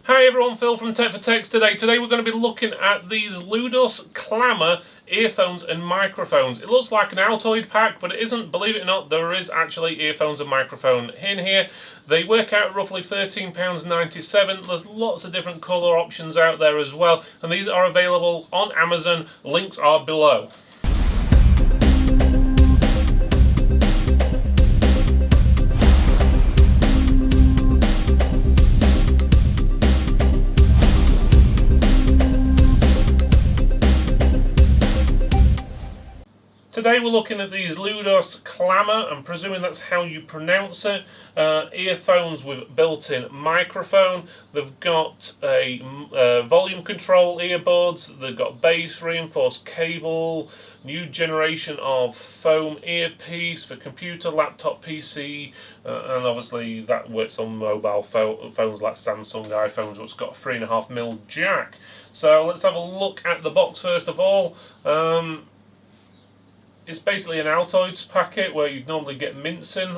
Hi everyone, Phil from Tech for Techs today. Today we're going to be looking at these LUDOS CLAMOR earphones and microphones. It looks like an Altoid pack, but it isn't. Believe it or not, there is actually earphones and microphone in here. They work out roughly £13.97. There's lots of different colour options out there as well, and these are available on Amazon. Links are below. Today we're looking at these LUDOS CLAMOR, I'm presuming that's how you pronounce it, earphones with built-in microphone. They've got a volume control earbuds, they've got bass, reinforced cable, new generation of foam earpiece for computer, laptop, PC, and obviously that works on mobile phones like Samsung iPhones, which got a 3.5mm jack. So let's have a look at the box first of all. It's basically an Altoids packet where you'd normally get mints in.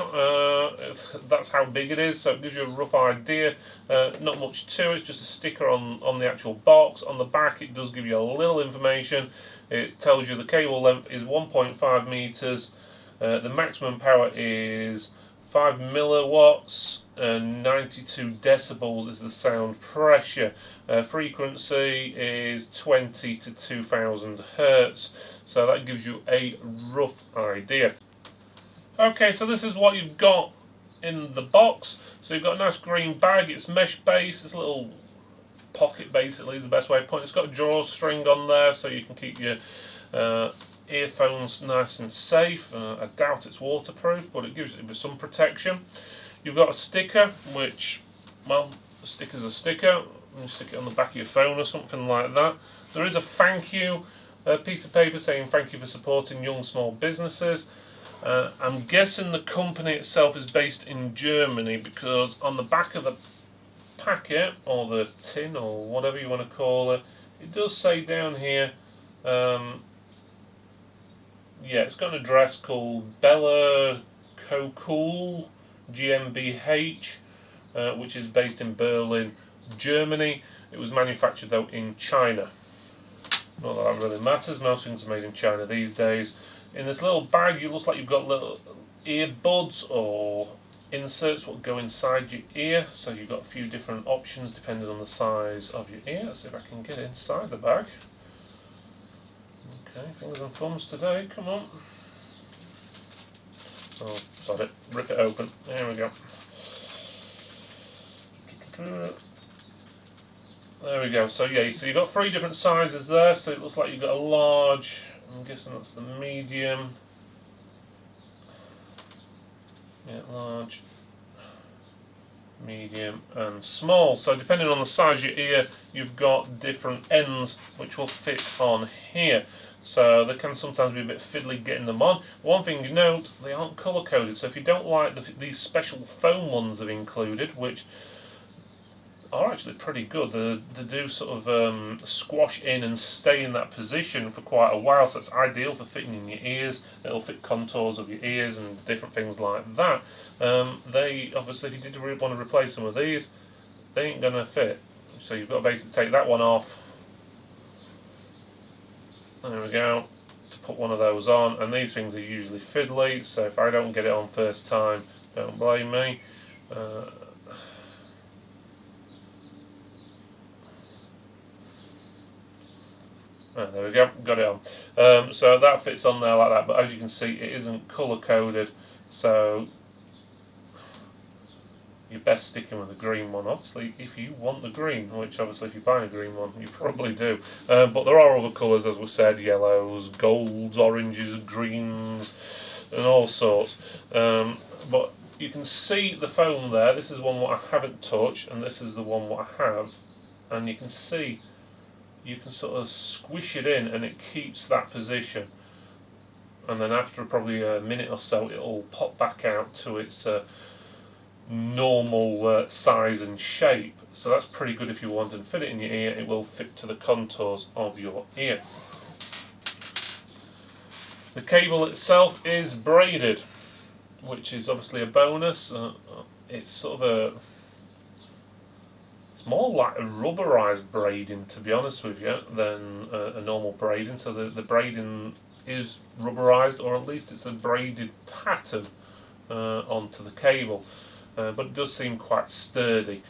That's how big it is, so it gives you a rough idea. Not much to it, it's just a sticker on the actual box. On the back it does give you a little information. It tells you the cable length is 1.5 meters. The maximum power is 5 milliwatts and 92 decibels is the sound pressure. Frequency is 20 to 2000 hertz, so that gives you a rough idea. Okay, so this is what you've got in the box. So you've got a nice green bag, it's mesh base, it's a little pocket basically is the best way to put it. It's got a drawstring on there so you can keep your earphones nice and safe. I doubt it's waterproof, but it gives you some protection. You've got a sticker, which, well, a sticker's a sticker. You stick it on the back of your phone or something like that. There is a thank you piece of paper saying thank you for supporting young small businesses. I'm guessing the company itself is based in Germany, because on the back of the packet, or the tin, or whatever you want to call it, it does say down here, yeah, it's got an address called Bella Kokul GmbH, which is based in Berlin, Germany. It was manufactured though in China. Not that really matters, most things are made in China these days. In this little bag it looks like you've got little earbuds or inserts what go inside your ear, so you've got a few different options depending on the size of your ear. Let's see if I can get inside the bag. Okay, fingers and thumbs today, come on. Oh, sorry, rip it open. There we go. There we go. So yeah, so you've got 3 different sizes there. So it looks like you've got a large, I'm guessing that's the medium. Yeah, large, medium and small. So depending on the size of your ear, you've got different ends which will fit on here. So they can sometimes be a bit fiddly getting them on. One thing you note, they aren't colour coded, so if you don't like these special foam ones they've included, which are actually pretty good, they do sort of squash in and stay in that position for quite a while, so it's ideal for fitting in your ears. It'll fit contours of your ears and different things like that. They obviously, if you did want to replace some of these, they ain't going to fit, so you've got to basically take that one off. There we go, to put one of those on, and these things are usually fiddly, so if I don't get it on first time, don't blame me. There we go, got it on. So that fits on there like that, but as you can see it isn't colour coded, so you're best sticking with the green one, obviously, if you want the green, which obviously if you buy a green one, you probably do. But there are other colours, as we said, yellows, golds, oranges, greens, and all sorts. But you can see the foam there. This is one what I haven't touched, and this is the one what I have. And you can see, you can sort of squish it in, and it keeps that position. And then after probably a minute or so, it'll pop back out to its normal size and shape. So that's pretty good if you want to fit it in your ear. It will fit to the contours of your ear. The cable itself is braided, which is obviously a bonus. It's sort of a It's more like a rubberized braiding, to be honest with you, than a normal braiding. So the braiding is rubberized, or at least it's a braided pattern onto the cable, but it does seem quite sturdy.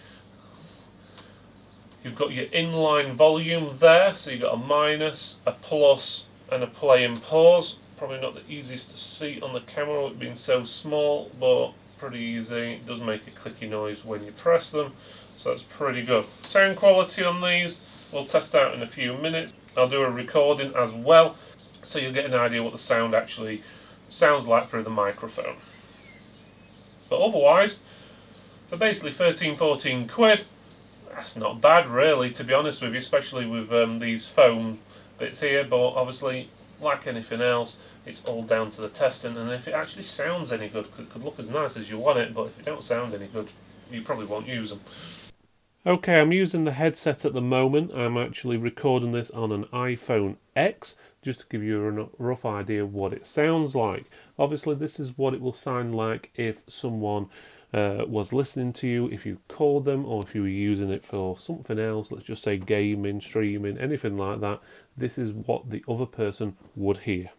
You've got your inline volume there, so you've got a minus, a plus, and a play and pause. Probably not the easiest to see on the camera, with it being so small, but pretty easy. It does make a clicky noise when you press them, so that's pretty good. Sound quality on these we'll test out in a few minutes. I'll do a recording as well, so you'll get an idea what the sound actually sounds like through the microphone. But otherwise, for basically 13-14 quid, that's not bad really, to be honest with you, especially with these foam bits here. But obviously, like anything else, it's all down to the testing, and if it actually sounds any good, it could look as nice as you want it, but if it don't sound any good, you probably won't use them. Okay, I'm using the headset at the moment. I'm actually recording this on an iPhone X, just to give you a rough idea of what it sounds like. Obviously, this is what it will sound like if someone was listening to you, if you called them, or if you were using it for something else, let's just say gaming, streaming, anything like that. This is what the other person would hear.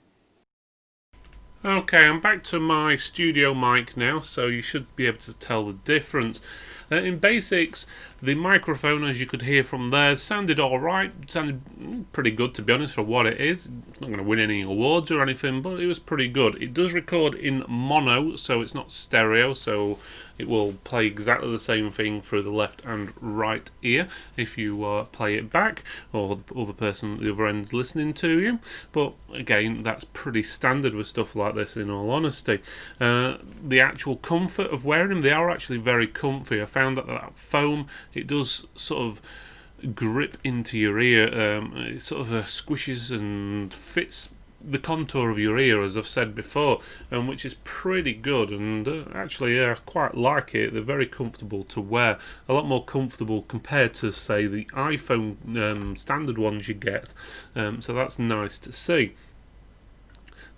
Okay, I'm back to my studio mic now, so you should be able to tell the difference. In basics, the microphone, as you could hear from there, sounded alright, sounded pretty good to be honest for what it is. It's not going to win any awards or anything, but it was pretty good. It does record in mono, so it's not stereo, so it will play exactly the same thing through the left and right ear if you play it back, or the other person at the other end's listening to you. But again, that's pretty standard with stuff like this, in all honesty. The actual comfort of wearing them, they are actually very comfy. I found that foam, it does sort of grip into your ear. It sort of squishes and fits the contour of your ear, as I've said before, which is pretty good, and actually I quite like it. They're very comfortable to wear, a lot more comfortable compared to, say, the iPhone standard ones you get, so that's nice to see.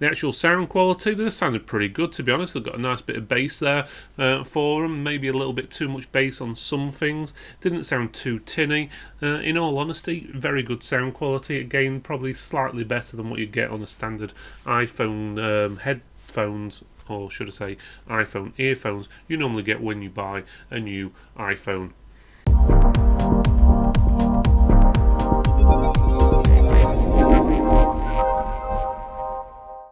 The actual sound quality, they sounded pretty good, to be honest. They've got a nice bit of bass there for them, maybe a little bit too much bass on some things. Didn't sound too tinny. In all honesty, very good sound quality. Again, probably slightly better than what you get on a standard iPhone headphones, or should I say iPhone earphones, you normally get when you buy a new iPhone